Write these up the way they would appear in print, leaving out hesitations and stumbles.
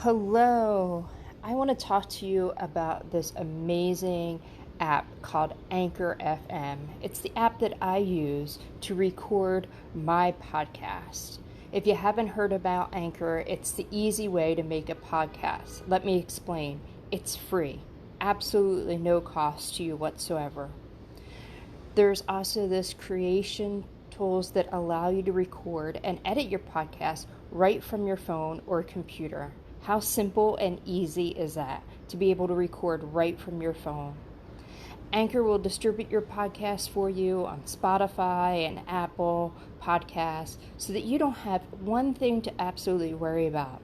Hello, I want to talk to you about this amazing app called Anchor FM. It's the app that I use to record my podcast. If you haven't heard about Anchor, it's the easy way to make a podcast. Let me explain. It's free, absolutely no cost to you whatsoever. There's also this creation tools that allow you to record and edit your podcast right from your phone or computer. How simple and easy is that to be able to record right from your phone? Anchor will distribute your podcast for you on Spotify and Apple Podcasts so that you don't have one thing to absolutely worry about.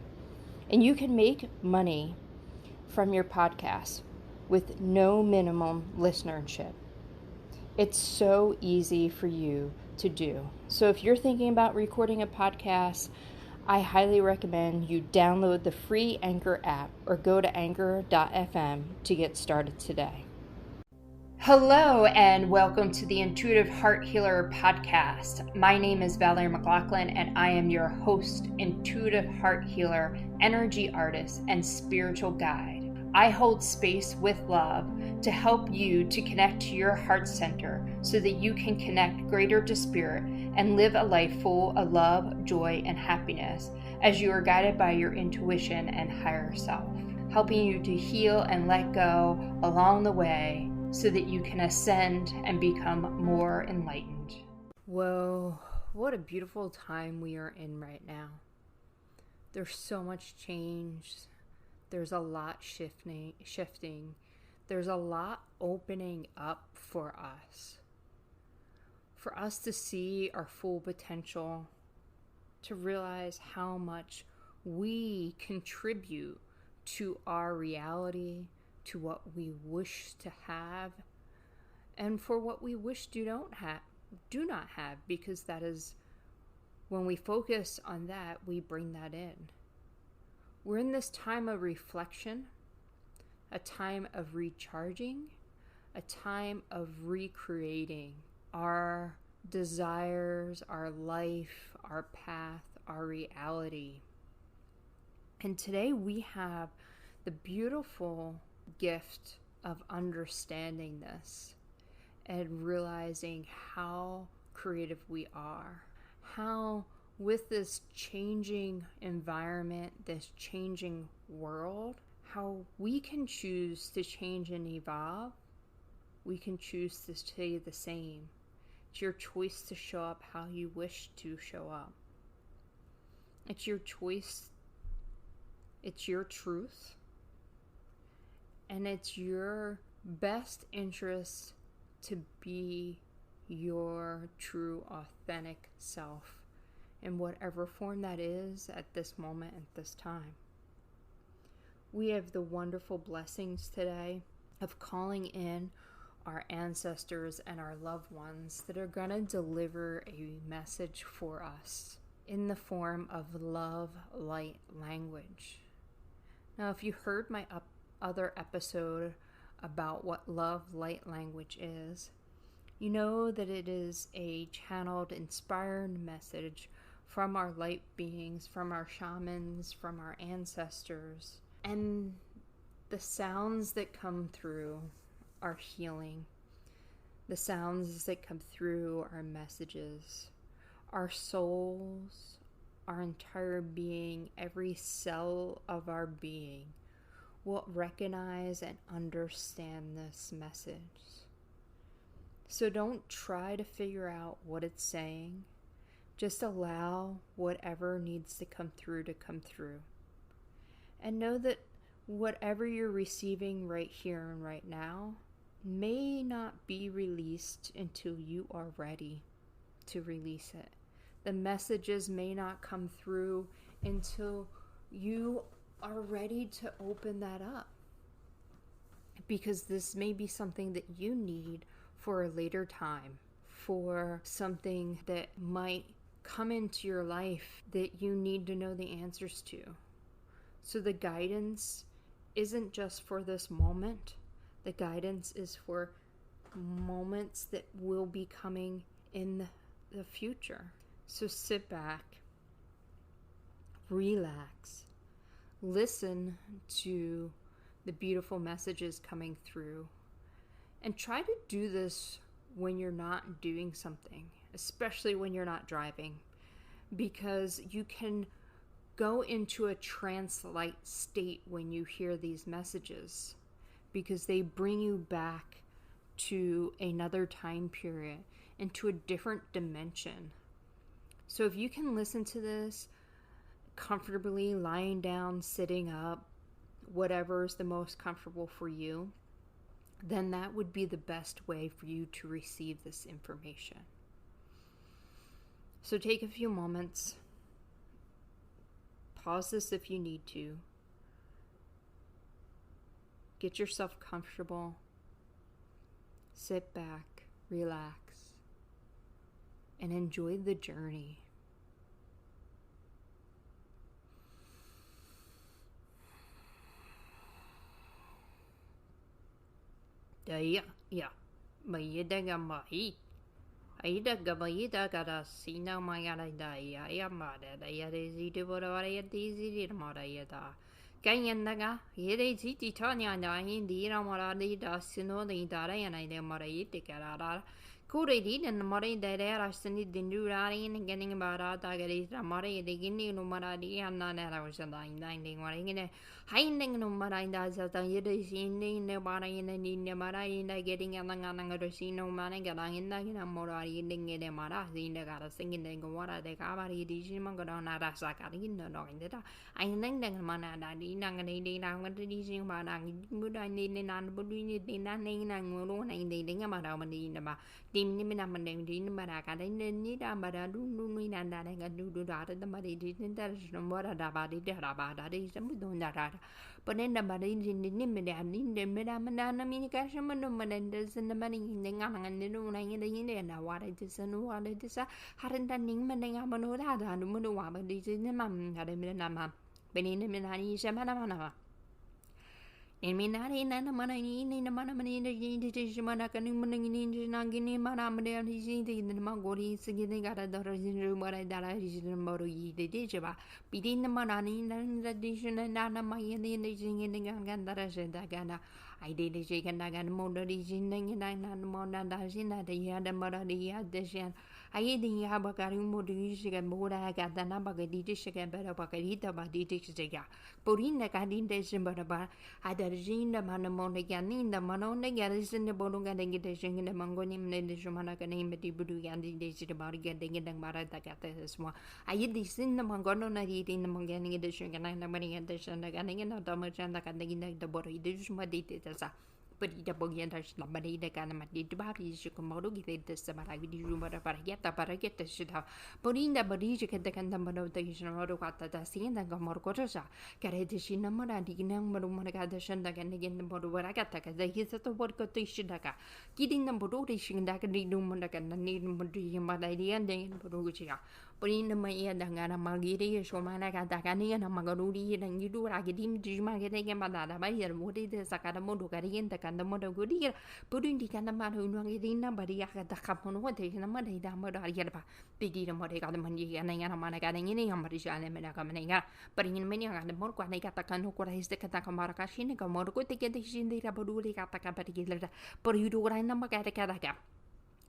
And you can make money from your podcast with no minimum listenership. It's so easy for you to do. So if you're thinking about recording a podcast, I highly recommend you download the free Anchor app or go to anchor.fm to get started today. Hello and welcome to the Intuitive Heart Healer podcast. My name is Valerie McLaughlin and I am your host, intuitive heart healer, energy artist, and spiritual guide. I hold space with love to help you to connect to your heart center so that you can connect greater to spirit and live a life full of love, joy, and happiness as you are guided by your intuition and higher self, helping you to heal and let go along the way so that you can ascend and become more enlightened. Whoa, what a beautiful time we are in right now. There's so much change. There's a lot shifting. There's a lot opening up for us. For us to see our full potential, to realize how much we contribute to our reality, to what we wish to have, and for what we wish do not have, because that is, when we focus on that, we bring that in. We're in this time of reflection, a time of recharging, a time of recreating our desires, our life, our path, our reality. And today we have the beautiful gift of understanding this and realizing how creative we are, how with this changing environment, this changing world, how we can choose to change and evolve. We can choose to stay the same. It's your choice to show up how you wish to show up. It's your choice. It's your truth. And it's your best interest to be your true, authentic self in whatever form that is at this moment, at this time. We have the wonderful blessings today of calling in our ancestors and our loved ones that are going to deliver a message for us in the form of Lovelight Language. Now, if you heard my other episode about what Lovelight Language is, you know that it is a channeled, inspired message from our light beings, from our shamans, from our ancestors. And the sounds that come through are healing. The sounds that come through are messages. Our souls, our entire being, every cell of our being will recognize and understand this message. So don't try to figure out what it's saying. Just allow whatever needs to come through. And know that whatever you're receiving right here and right now may not be released until you are ready to release it. The messages may not come through until you are ready to open that up. Because this may be something that you need for a later time, for something that might come into your life that you need to know the answers to. So the guidance isn't just for this moment. The guidance is for moments that will be coming in the future. So sit back, relax, listen to the beautiful messages coming through. And try to do this when you're not doing something, especially when you're not driving, because you can go into a trance-like state when you hear these messages, because they bring you back to another time period, into a different dimension. So if you can listen to this comfortably, lying down, sitting up, whatever is the most comfortable for you, then that would be the best way for you to receive this information. So take a few moments, pause this if you need to, get yourself comfortable, sit back, relax, and enjoy the journey. Yeah, mai daga mai. Ai daga mai daga da sina mai ara da ya mara da ya rezi de bora ya dizi de mara ya da. Kanyan daga yere ziti tanya da hindi ra mara da sino de dara ya na de mara yite karara. Kore di den mara da ra sini dindu ra in getting bara da gari ra mara de gini no mara di anna na ra was da in mara ngene hinding no mara da za da yede sini ne mara in ni ne mara in getting ananga do sino mara ga in na mara in de mara in de ga singing de ngora de ka mari di sin man ga na ra sa ka in no in da ai nang de mana da di nang ni di nang ma di sin ma nang mu da ni nan bu ni di nan ni nang ngoro na in de nga ma da ma di na ma tim ni mina man di ni ma da ka de ni da ma da du ni nan da ga du da da ma di di da no ma da ba di da ba da di sam du da da pa nen da ma di ni me da ni de me da ma na mi ka sha ma no ma da sin da ma ni ni nga nga ni no na ni de na wa da di san wa da di sa ha ren da ni ma nga ma no da da no ma no wa ba di ni ma da de me na ma Benina Minani Shamanama. In Minari Nana Manani in the Manamani Manakani Nangini Manamade in the Mangori singing at the Razinumara Dara Mori the Dijaba. Between the Manani and the Dishon and Nana Mayani in the singing in the Gandara Dagana. I did a chicken Dagan Mondari in the Mondazina, the Yada Maradia, the Shan. I ate the Yabakari Modi and Moda got the Nabagadi chicken better Bacarita Baditi. Purin the Cadin December. I Regina Manamonegani, the Manone Garrison, the Bolunga Negation in the Mangonim, the Shumanaka name, the Budu and the Daisy about getting in the Marata Gatas. I eat this in the Mangono, I eat in the Mangani edition, and I'm going to the Ganning and the Domach and the Canning, the body, the Shumadita. But the Bogian somebody the Ganamati Bari Shikomodo get the Samara with the rumor of Paragetta Paragetta should have put in the body to get the Candamano of the Shinoda the Sin and Gomorcosa, Caretishina Mara, the Namarumaka, the Shandagan again the Bodovaragata, the hits of the work of the Shidaka, getting the Bodorishin that can do Mondakan and need Madidi and then Bodogia. Put in the Maya Dangana Magiri, Shomanaka, Dagani and Magarudi, and you do Ragadim, Jimagetting and Madada, what is the Sakadamodo Garian, the Candamodo Godia, putting the Candamano Nangina, but the Akamono, the Namada Damada, they did a Modica, the Mandi and Yanamanaga, and Yamarisha and Menacamania, but in many of the Morca, they got the Canocora, is the Catacamaracashin, Camorco, they get the Shin, the Rabudi, Cataka, particular, but you do Ranamacataka.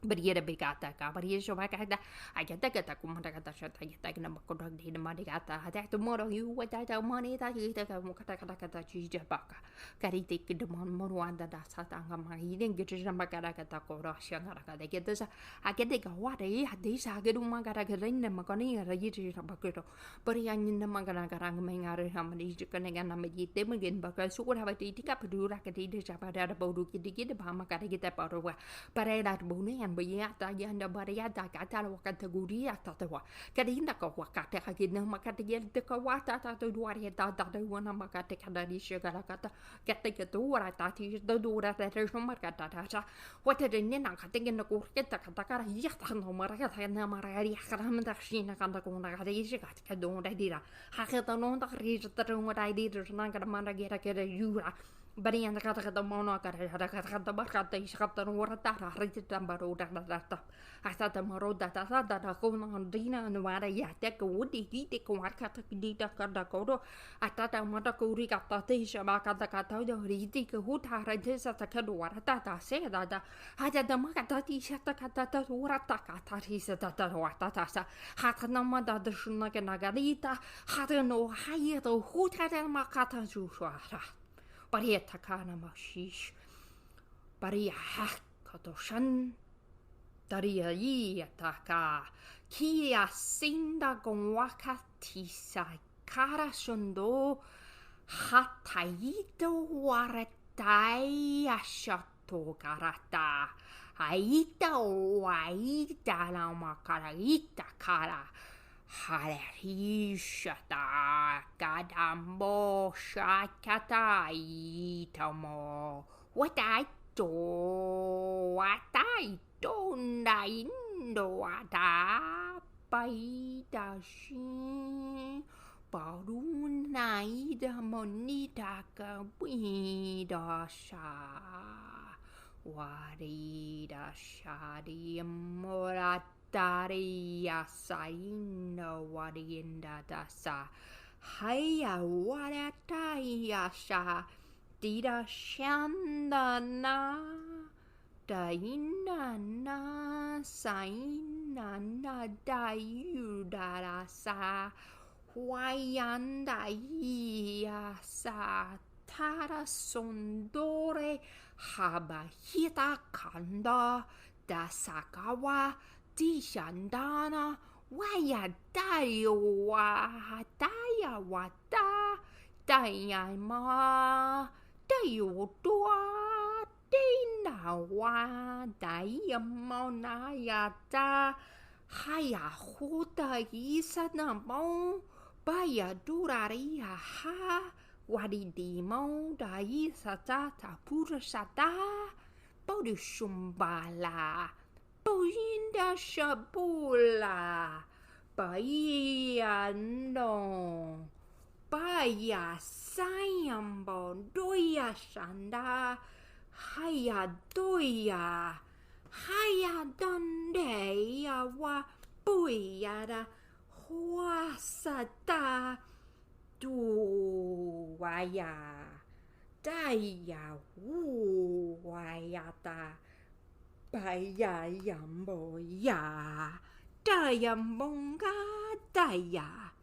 But yet a big attack, but here's your back. I get the Catacumataka shot, I get the Macoda, the Madigata, attack tomorrow, you what that money that you take a Mokataka Chijabaka. Carry take the Monwanda, that's Satanga, he didn't get a Macataka or Shanaka. They get this. I get the what I had this, I get Magaka in the Maconi, a Yiji Bacato, but I in the Maganagarang Mangara, Hamadi, Chicken and Amadi, them again, because who would have a take up to do Rakati, Japada, Bodu, to get the Pamaka, get up out of but I that Boni and Bayata Yanda Bariata Catawaka Guria Tatawa. Kadina Kawakata, Hagina Makati, the Kawata to Duariata, the one Makata Kadisha Garakata, Katakatu, I thought you the Dura letter from Makata. What a Nina cutting in the Kurketa Kataka, Yatano Marata and Maria Karamashina Kandakona, Kadon Idea. Hakaton the reach the room what I did, Nagamana get a Yura. Bari and the mono got the barcata is got the water, rated Tambaro, I thought the moro that I thought that I go on Dina and Wada Yatek woody eat Kawaka Dita Kadakodo. I thought I want to go rig up the Tisha Bakata Katodo, Ridik, who tarades at the Kaduata said that I had the Makatati Shatakata Warataka, he said that Watatasa, Hatanamada the Shunaganagarita, had no higher the who had a Makata Jushara. Baria takana mashish, baria hakatoshan, daria yataka, kia sinda gonwaka tisa kara shundo, hataito waratai ashato karata, aita waita la makaraita kara. Harishata kadambo shakata itamo. What I don't know what I baita shin. Baruna ida monita kabida sha. Warida shadi morata. Daria saino wadienda dasa. Haya wadataya sha. Dida shanda na. Daina na. Saina na dayu darasa. Wayanda iya sa. Tara sondore. Habahita kanda. Dasakawa. Dishandana, waya dayo daya wata, daya ma, dayo dua, dina wa, daya mona yata, haya huta isa na mo, baya duraria ha, wadi dimo, daya sata pura sata, bodu shumbala. Boinda shabula, Bahia no, Bahia sayambo, doya shanda, haya doya, haya donde ya wa buyada, huasata, du waya, daya wu wayata. Baya yambo ya, dayambonga daya,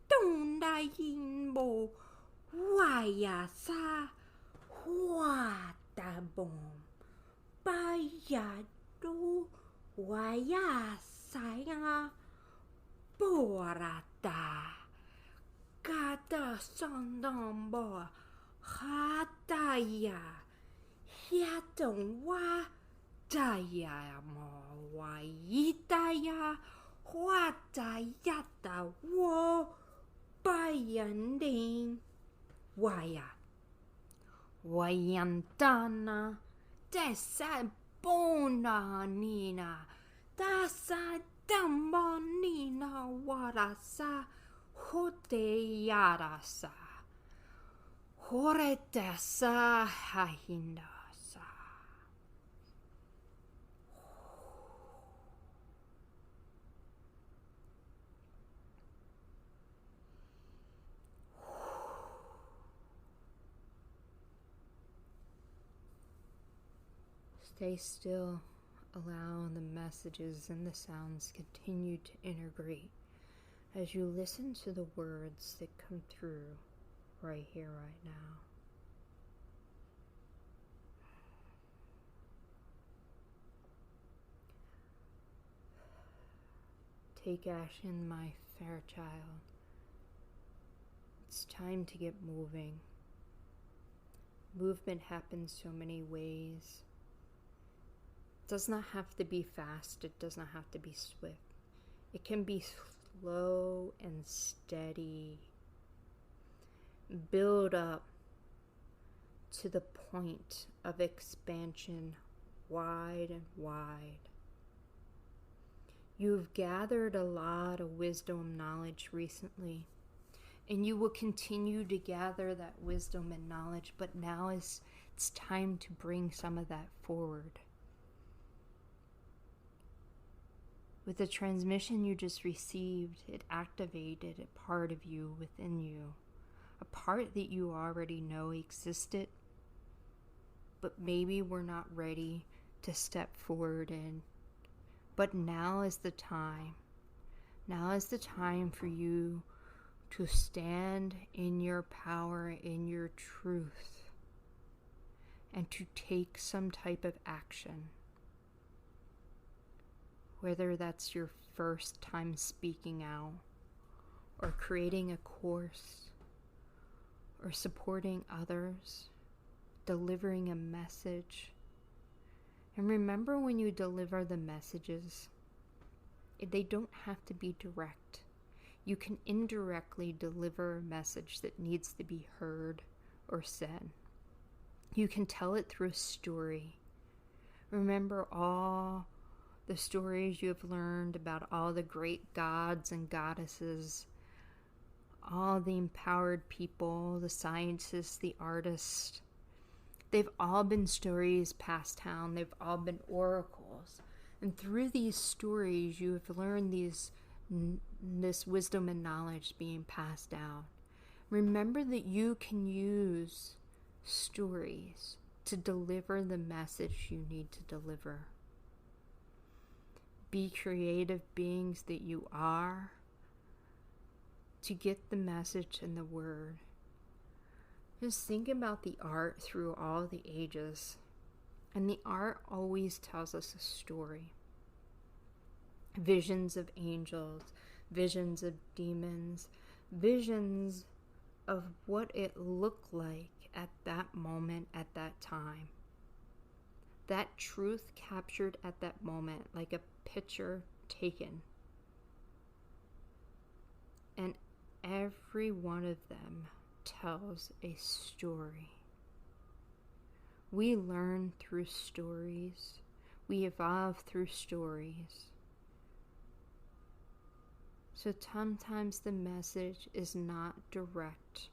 donda yimbo, waya sa, wata bom, baya do, waya saya, borata, gata sondambo, hataya, hiatong wa. Daya mo waitaya huatayata wo bayanding waya wayantana desa bona nina dasa damba nina warasa hoteyarasa horetesa hahinda. Stay still, allow the messages and the sounds continue to integrate as you listen to the words that come through right here, right now. Take action, my fair child. It's time to get moving. Movement happens so many ways. It does not have to be fast. It does not have to be swift. It can be slow and steady. Build up to the point of expansion, wide and wide. You've gathered a lot of wisdom, knowledge recently. And you will continue to gather that wisdom and knowledge, but now it's time to bring some of that forward. With the transmission you just received, it activated a part of you within you, a part that you already know existed, but maybe we're not ready to step forward in. But now is the time. Now is the time for you to stand in your power, in your truth, and to take some type of action. Whether that's your first time speaking out, or creating a course, or supporting others, delivering a message. And remember, when you deliver the messages, they don't have to be direct. You can indirectly deliver a message that needs to be heard or said. You can tell it through a story. Remember all the stories you have learned about all the great gods and goddesses, all the empowered people, the scientists, the artists. They've all been stories passed down. They've all been oracles. And through these stories, you have learned this wisdom and knowledge being passed down. Remember that you can use stories to deliver the message you need to deliver. Be creative beings that you are to get the message and the word. Just think about the art through all the ages. And the art always tells us a story. Visions of angels, visions of demons, visions of what it looked like at that moment, at that time. That truth captured at that moment, like a picture taken. And every one of them tells a story. We learn through stories. We evolve through stories. So sometimes the message is not direct.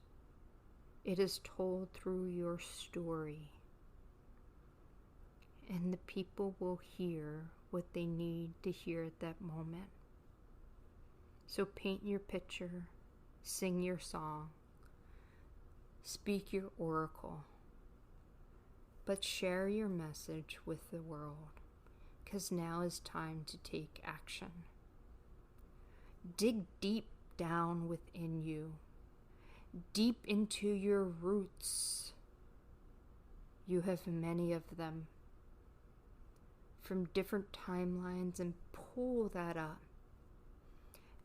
It is told through your story. And the people will hear what they need to hear at that moment. So paint your picture, sing your song, speak your oracle, but share your message with the world, because now is time to take action. Dig deep down within you, deep into your roots. You have many of them from different timelines, and pull that up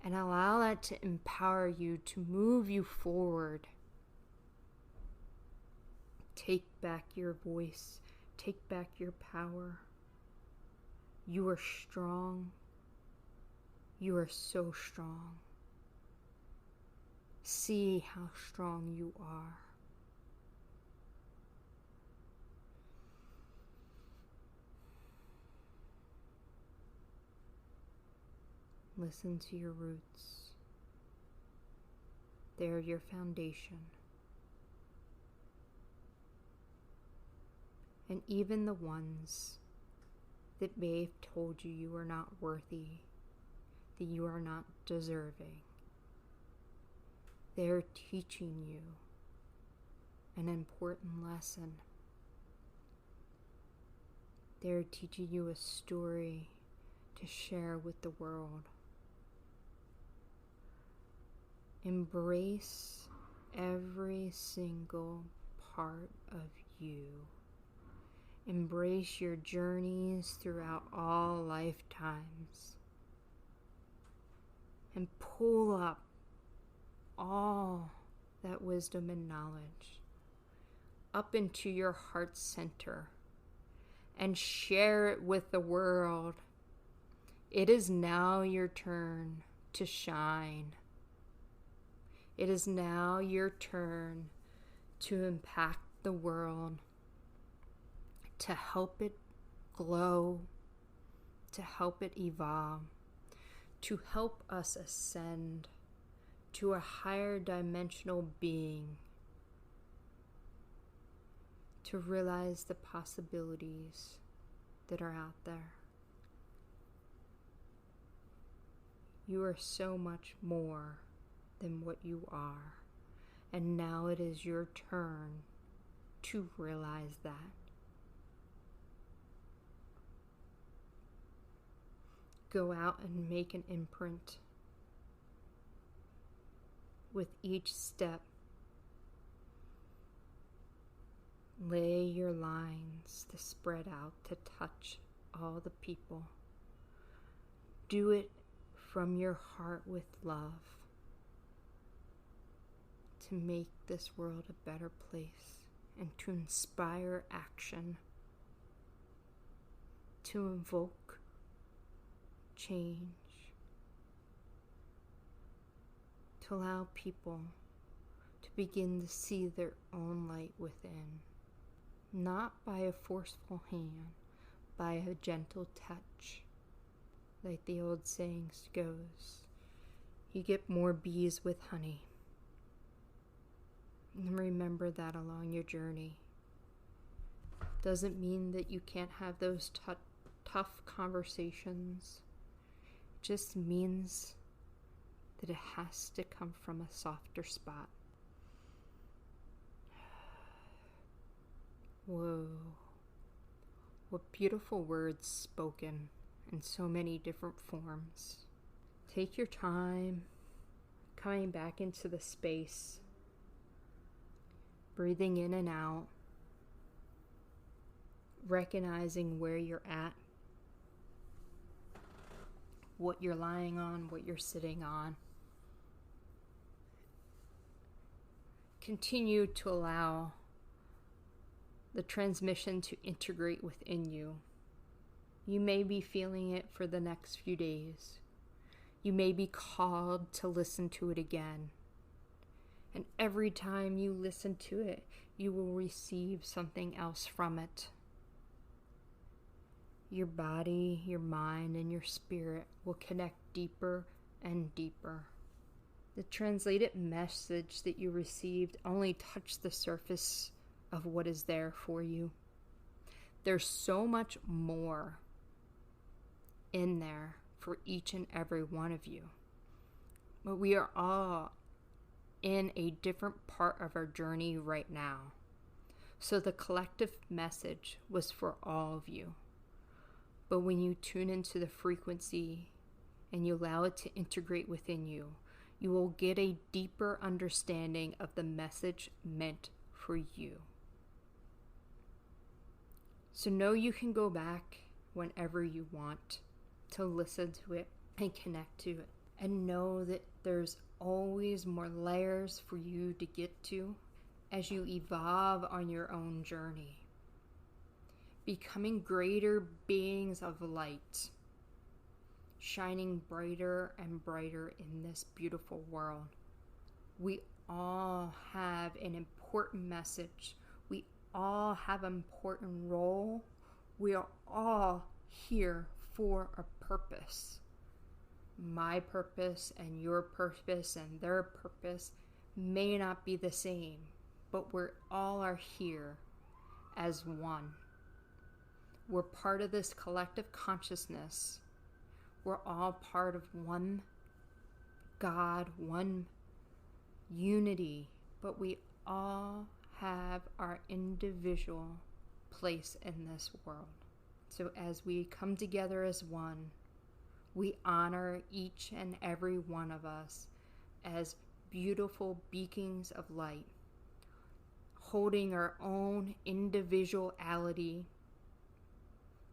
and allow that to empower you, to move you forward. Take back your voice, take back your power. You are strong. You are so strong. See how strong you are. Listen to your roots. They're your foundation. And even the ones that may have told you you are not worthy, that you are not deserving, they're teaching you an important lesson. They're teaching you a story to share with the world. Embrace every single part of you. Embrace your journeys throughout all lifetimes. And pull up all that wisdom and knowledge up into your heart center and share it with the world. It is now your turn to shine. It is now your turn to impact the world, to help it glow, to help it evolve, to help us ascend, to a higher dimensional being, to realize the possibilities that are out there. You are so much more than what you are, and now it is your turn to realize that. Go out and make an imprint with each step. Lay your lines to spread out to touch all the people. Do it from your heart with love to make this world a better place and to inspire action, to invoke change, to allow people to begin to see their own light within. Not by a forceful hand, by a gentle touch. Like the old saying goes, you get more bees with honey. And remember that along your journey. Doesn't mean that you can't have those tough conversations. It just means that it has to come from a softer spot. Whoa, what beautiful words spoken in so many different forms. Take your time coming back into the space, breathing in and out, recognizing where you're at, what you're lying on, what you're sitting on. Continue to allow the transmission to integrate within you. You may be feeling it for the next few days. You may be called to listen to it again. And every time you listen to it, you will receive something else from it. Your body, your mind, and your spirit will connect deeper and deeper. The translated message that you received only touched the surface of what is there for you. There's so much more in there for each and every one of you. But we are all in a different part of our journey right now. So the collective message was for all of you. But when you tune into the frequency and you allow it to integrate within you, you will get a deeper understanding of the message meant for you. So know you can go back whenever you want to listen to it and connect to it. And know that there's always more layers for you to get to as you evolve on your own journey. Becoming greater beings of light, shining brighter and brighter in this beautiful world. We all have an important message. We all have an important role. We are all here for a purpose. My purpose and your purpose and their purpose may not be the same, but we all are here as one. We're part of this collective consciousness. We're all part of one God, one unity, but we all have our individual place in this world. So as we come together as one, we honor each and every one of us as beautiful beacons of light, holding our own individuality,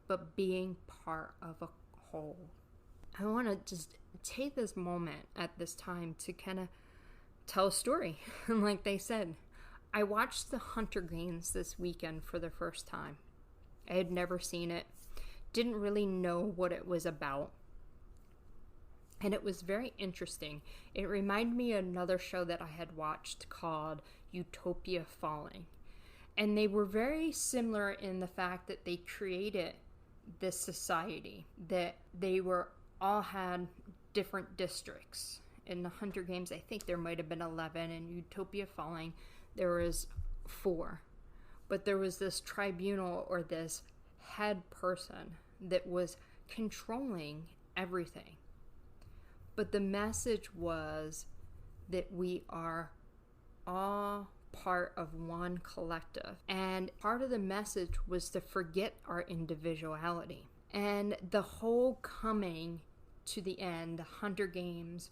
but being part of a whole. I want to just take this moment at this time to kind of tell a story. Like they said, I watched The Hunter Games this weekend for the first time. I had never seen it, didn't really know what it was about. And it was very interesting. It reminded me of another show that I had watched called Utopia Falling. And they were very similar in the fact that they created this society, that they were all had different districts. in the Hunger Games, I think there might have been 11. In Utopia Falling, there was 4. But there was this tribunal or this head person that was controlling everything. But the message was that we are all part of one collective. And part of the message was to forget our individuality. And the whole coming to the end, the Hunger Games,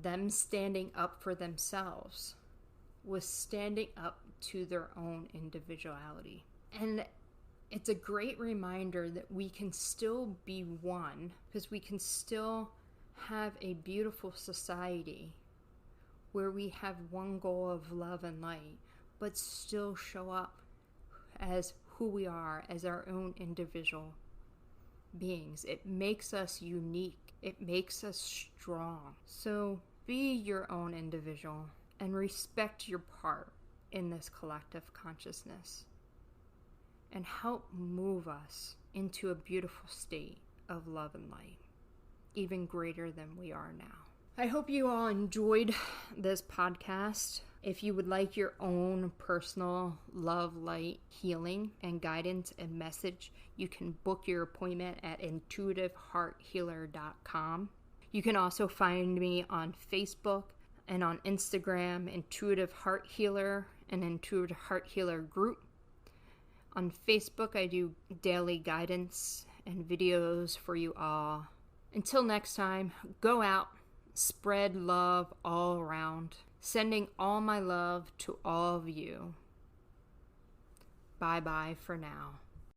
them standing up for themselves, was standing up to their own individuality. And it's a great reminder that we can still be one, because we can still have a beautiful society where we have one goal of love and light, but still show up as who we are, as our own individual beings. It makes us unique. It makes us strong. So be your own individual and respect your part in this collective consciousness, and help move us into a beautiful state of love and light, even greater than we are now. I hope you all enjoyed this podcast. If you would like your own personal love, light, healing, and guidance and message, you can book your appointment at intuitivehearthealer.com. You can also find me on Facebook and on Instagram, Intuitive Heart Healer and Intuitive Heart Healer Group. On Facebook, I do daily guidance and videos for you all. Until next time, go out, spread love all around, sending all my love to all of you. Bye-bye for now.